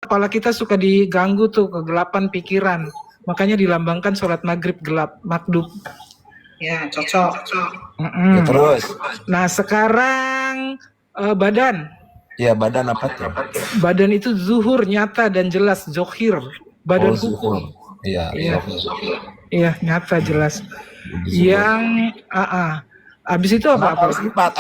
kepala kita suka diganggu tuh, kegelapan pikiran. Makanya dilambangkan sholat maghrib gelap, makdub. Ya, cocok. Ya, terus. Nah, sekarang badan. Ya, badan apa tuh? Badan itu zuhur, nyata dan jelas, zohir. Badan hukum. Iya. Iya, nyata jelas. Yang habis itu apa? Harus empat.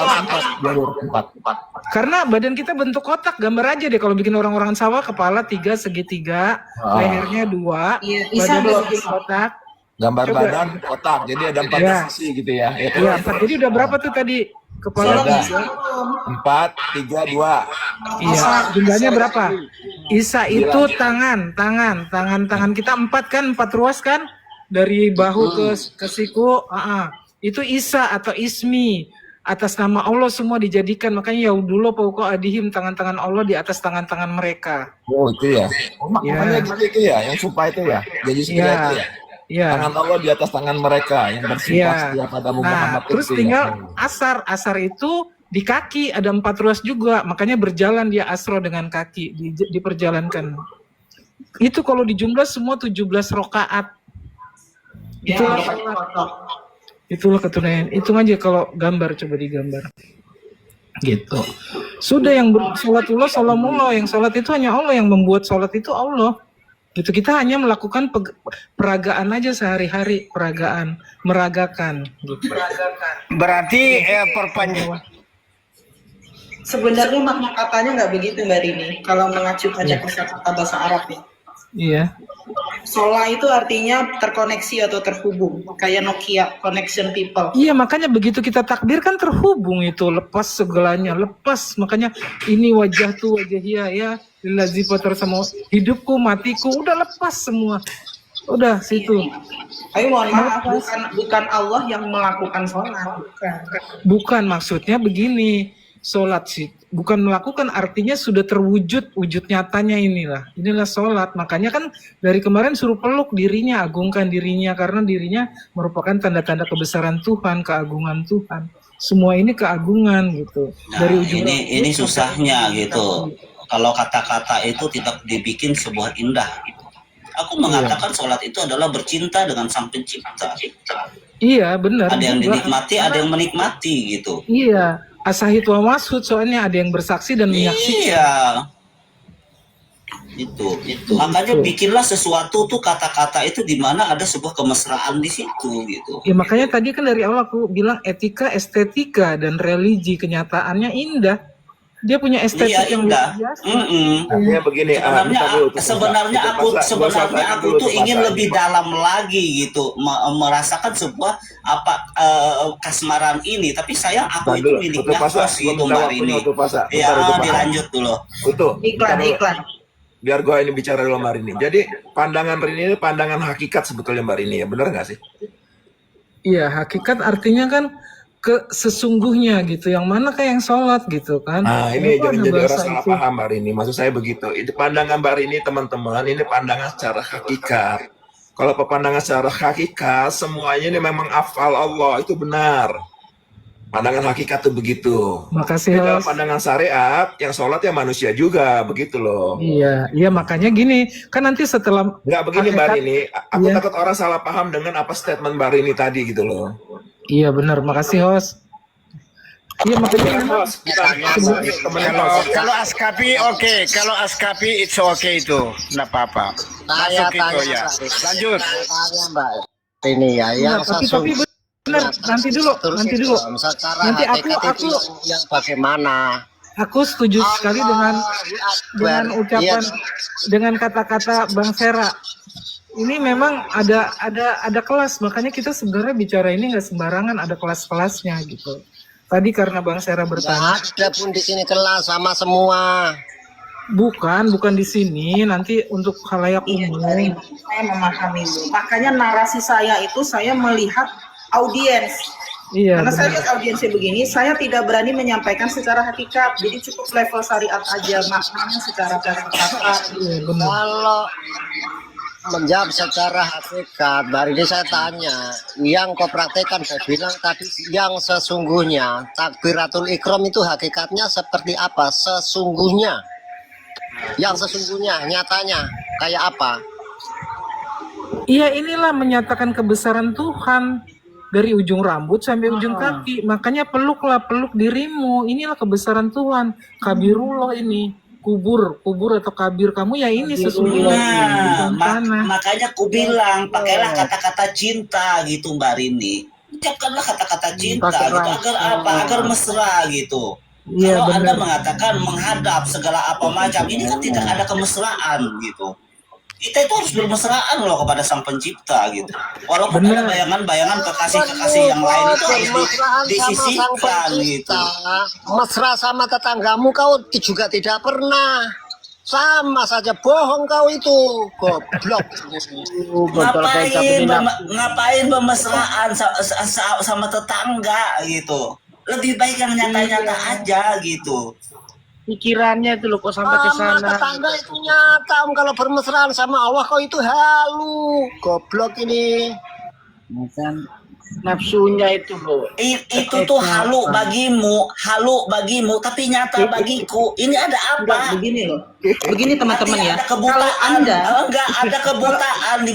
Karena badan kita bentuk kotak, gambar aja deh kalau bikin orang-orang sawah, kepala 3 segitiga, lehernya 2, badannya bikin kotak. Gambar badan kotak, jadi ada 4 sisi gitu ya. Iya, 4. Jadi udah berapa tuh tadi? Kepala 4, 3, 2. Iya, jumlahnya berapa? Isa itu tangan kita 4 kan, 4 ruas kan? Dari bahu ke siku, itu Isa atau Ismi, atas nama Allah semua dijadikan. Makanya yaudullah fauqa adihim, tangan-tangan Allah di atas tangan-tangan mereka. Oh itu ya. Makanya itu ya, yang sumpah itu ya. Jadi setelah itu ya. Ya. Tangan Allah di atas tangan mereka yang bersumpah setia pada Muhammad. Terus tinggal asar itu di kaki ada 4 ruas juga. Makanya berjalan dia asro dengan kaki, diperjalankan. Itu kalau dijumlah semua 17 rakaat. Itulah ketunaian. Hitung aja kalau gambar, coba digambar. Gitu. Sudah yang sholatullah, sholamullah. Yang sholat itu hanya Allah, yang membuat sholat itu Allah. Gitu. Kita hanya melakukan peragaan aja sehari-hari, meragakan. Gitu. Berarti perpanjang. Sebenarnya makna katanya nggak begitu Mbak Rini. Kalau mengacu pada kata bahasa Arab ya. Iya. Sholat itu artinya terkoneksi atau terhubung, kayak Nokia connection people. Iya, makanya begitu kita takbir kan terhubung itu, lepas segalanya, lepas. Makanya ini wajah tuh wajah ya lillazi fatar sama hidupku, matiku, udah lepas semua. Udah situ. Ayo mohon maaf, bukan Allah yang melakukan sholat. Bukan, maksudnya begini. Sholat sih bukan melakukan, artinya sudah terwujud, wujud nyatanya inilah sholat. Makanya kan dari kemarin suruh peluk dirinya, agungkan dirinya, karena dirinya merupakan tanda-tanda kebesaran Tuhan, keagungan Tuhan. Semua ini keagungan gitu. Nah, dari ujung ini susahnya gitu. Kalau kata-kata itu tidak dibikin sebuah indah. Aku mengatakan sholat itu adalah bercinta dengan Sang Pencipta. Iya benar. Ada yang dinikmati, ada yang menikmati gitu. Iya. Asahid wa masud, soalnya ada yang bersaksi dan menyaksikan. Iya. Itu. Makanya bikinlah sesuatu tuh, kata-kata itu di mana ada sebuah kemesraan di situ gitu. Ya makanya tadi kan dari awal aku bilang etika, estetika dan religi, kenyataannya indah. Dia punya estetik yang indah. Artinya begini, sebenarnya aku tuh ingin lebih dalam lagi gitu, merasakan sebuah kasmaran ini. Tapi sayang aku itu milik nafas gitu Mbak Rini. Ya dilanjut dulu. Betul. Iklan. Biar gue ini bicara dulu Mbak Rini. Jadi pandangan Rini ini pandangan hakikat sebetulnya Mbak Rini ya, benar nggak sih? Iya, hakikat artinya kan sesungguhnya gitu, yang mana kayak yang sholat gitu kan. Nah ini jangan jadi orang salah paham Mbak Rini, maksud saya begitu. Itu pandangan Mbak Rini teman-teman, ini pandangan secara hakikat. Kalau pandangan secara hakikat, semuanya ini memang afal Allah, itu benar. Pandangan hakikat itu begitu. Makasih. Dalam pandangan syariat, yang sholat ya manusia juga, begitu loh. Iya makanya gini, kan nanti setelah nggak begini Mbak Rini, aku takut orang salah paham dengan apa statement Mbak Rini tadi gitu loh. Iya benar, makasih host. Iya makanya kalau Askapi oke, kalau Askapi it's okay itu, nggak apa-apa. Masuk itu ya. Lanjut. Mbak ini ya, yang tapi benar, nanti dulu. Nanti aku yang bagaimana? Aku setuju sekali dengan ucapan, dengan kata-kata Bang Sera. Ini memang ada kelas, makanya kita sebenarnya bicara ini nggak sembarangan, ada kelas-kelasnya gitu. Tadi karena Bang Sera bertanya. Ada pun di sini kelas sama semua. Bukan di sini, nanti untuk khalayak umum. Saya memahami itu. Makanya narasi saya itu saya melihat audiens. Iya. Karena saya lihat audiensnya begini, saya tidak berani menyampaikan secara hakikat. Jadi cukup level syariat aja, maknanya secara kata-kata. Kalau menjawab secara hakikat, baru ini saya tanya, yang kau praktekkan, saya bilang tadi yang sesungguhnya takbiratul ikram itu hakikatnya seperti apa sesungguhnya? Yang sesungguhnya, nyatanya kayak apa? Iya, inilah menyatakan kebesaran Tuhan dari ujung rambut sampai ujung kaki. Makanya peluklah, peluk dirimu. Inilah kebesaran Tuhan. Kabirullah ini. Kubur atau kabir kamu ya ini sesungguhnya. Nah, Bukan tanah. makanya ku bilang pakailah kata-kata cinta gitu Mbak Rini. Ucapkanlah kata-kata cinta Pakai gitu rasa. agar apa? Agar mesra gitu. Iya, Kalau Anda benar. mengatakan menghadap segala apa macam, ini kan tidak ada kemesraan gitu. Kita itu harus bermesraan loh kepada Sang Pencipta gitu. Walaupun ada Benar. bayangan-bayangan kekasih-kekasih yang lain itu harus Bermesraan sama Sang disisihkan gitu. Pencipta, mesra sama tetanggamu kau juga tidak pernah. Sama saja bohong kau itu, goblok. Ngapain bermesraan sama tetangga gitu. Lebih baik yang nyata-nyata aja gitu. Pikirannya itu loh kok sampai ke Sama sana. tetangga itu nyata, kalau bermesraan sama Allah kau itu halu, goblok ini. Bukan nafsunya itu loh. Itu tuh halu bagimu, tapi nyata bagiku. Ini ada Enggak, apa? begini loh. Begini teman-teman Artinya ya. ada kebutaan, Kalau Anda enggak ada kebutaan di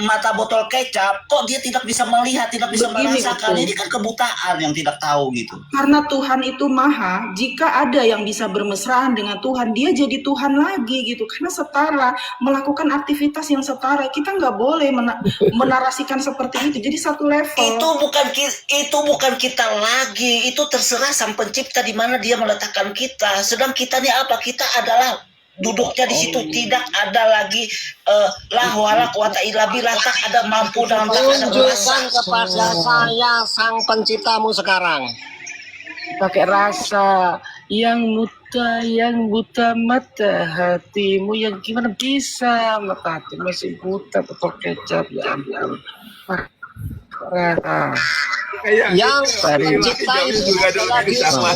mata botol kecap. Kok dia tidak bisa melihat, tidak bisa Begini, merasakan? betul. Ini kan kebutaan yang tidak tahu gitu. karena Tuhan itu maha, jika ada yang bisa bermesraan dengan Tuhan, dia jadi Tuhan lagi gitu. Karena setara, melakukan aktivitas yang setara. Kita nggak boleh menarasikan seperti itu. Jadi satu level. Itu bukan kita lagi. Itu terserah Sang Pencipta di mana dia meletakkan kita. Sedang kita ini apa? Kita adalah duduknya di situ, tidak ada lagi la wala quwata illa billah, tak ada mampu dan tak ada Tunjukkan kuasa. kepada saya Sang Penciptamu sekarang. Pakai rasa yang buta mata hatimu, yang gimana bisa mata hati masih buta botol kecap ya ampun. Yang pencipta itu juga adalah dirimu.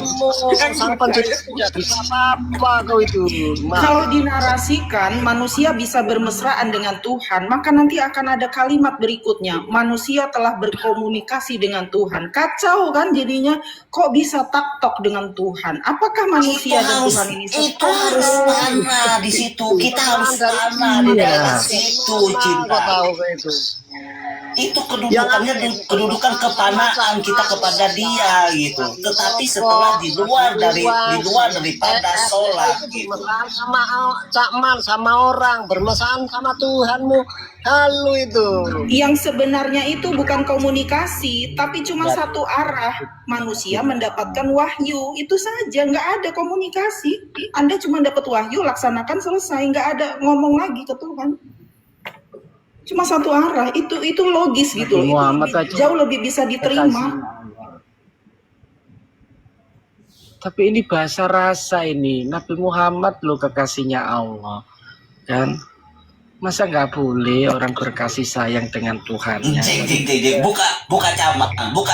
Sang Pencipta tidak bisa apa-apa kau itu. Kalau dinarasikan manusia bisa bermesraan dengan Tuhan, maka nanti akan ada kalimat berikutnya. Manusia telah berkomunikasi dengan Tuhan. Kacau kan jadinya, kok bisa taktok dengan Tuhan? Apakah manusia dan Tuhan ini Itu harus tanah di situ. Kita harus tanah di daerah situ, Kau cinta. tahu kau itu. Itu kedudukan kepanaan kita kepada dia gitu. Tetapi setelah di luar daripada sholat gitu. Bermesraan sama cakman, sama orang, bermesraan sama Tuhanmu. Halu itu. Yang sebenarnya itu bukan komunikasi, tapi cuma satu arah. Manusia mendapatkan wahyu, itu saja, nggak ada komunikasi. Anda cuma dapat wahyu, laksanakan, selesai, nggak ada ngomong lagi ke Tuhan. Cuma satu arah, itu logis gitu. Nabi Muhammad aja Jauh lebih bisa diterima. Tapi ini bahasa rasa ini. Nabi Muhammad loh kekasihnya Allah. Kan? Masa nggak boleh orang berkasih sayang dengan Tuhannya? Buka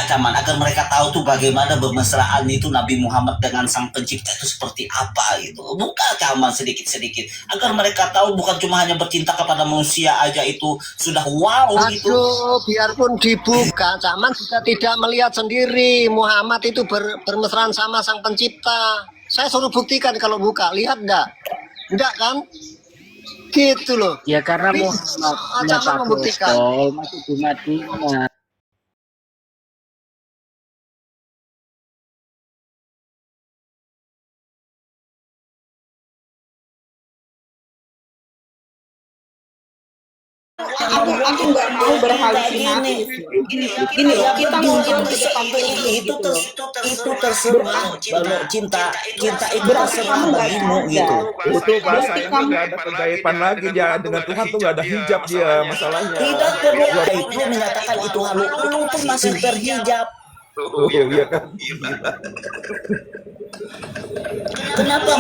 caman agar mereka tahu tuh bagaimana bermesraan itu Nabi Muhammad dengan Sang Pencipta itu seperti apa gitu. Buka caman sedikit-sedikit agar mereka tahu bukan cuma hanya bercinta kepada manusia aja itu sudah wow gitu. Aduh, biarpun dibuka, Cakman juga tidak melihat sendiri Muhammad itu bermesraan sama Sang Pencipta. Saya suruh buktikan kalau buka, lihat enggak? Enggak kan? Gitu loh. Ya karena Tapi, Muhammadnya Cakman Pak membuktikan. Botol masih di Madinah. Aku nggak mau berhalusinasi. Gini loh, kita mau Itu terserah cinta itu terserah bagimu gitu. Itu bahasanya nggak ada kegaiban lagi ya, dengan Tuhan tuh nggak ada hijab dia masalahnya. Tidak perlu itu menyatakan itu halu pun masih terhijab. Iya kan. Kenapa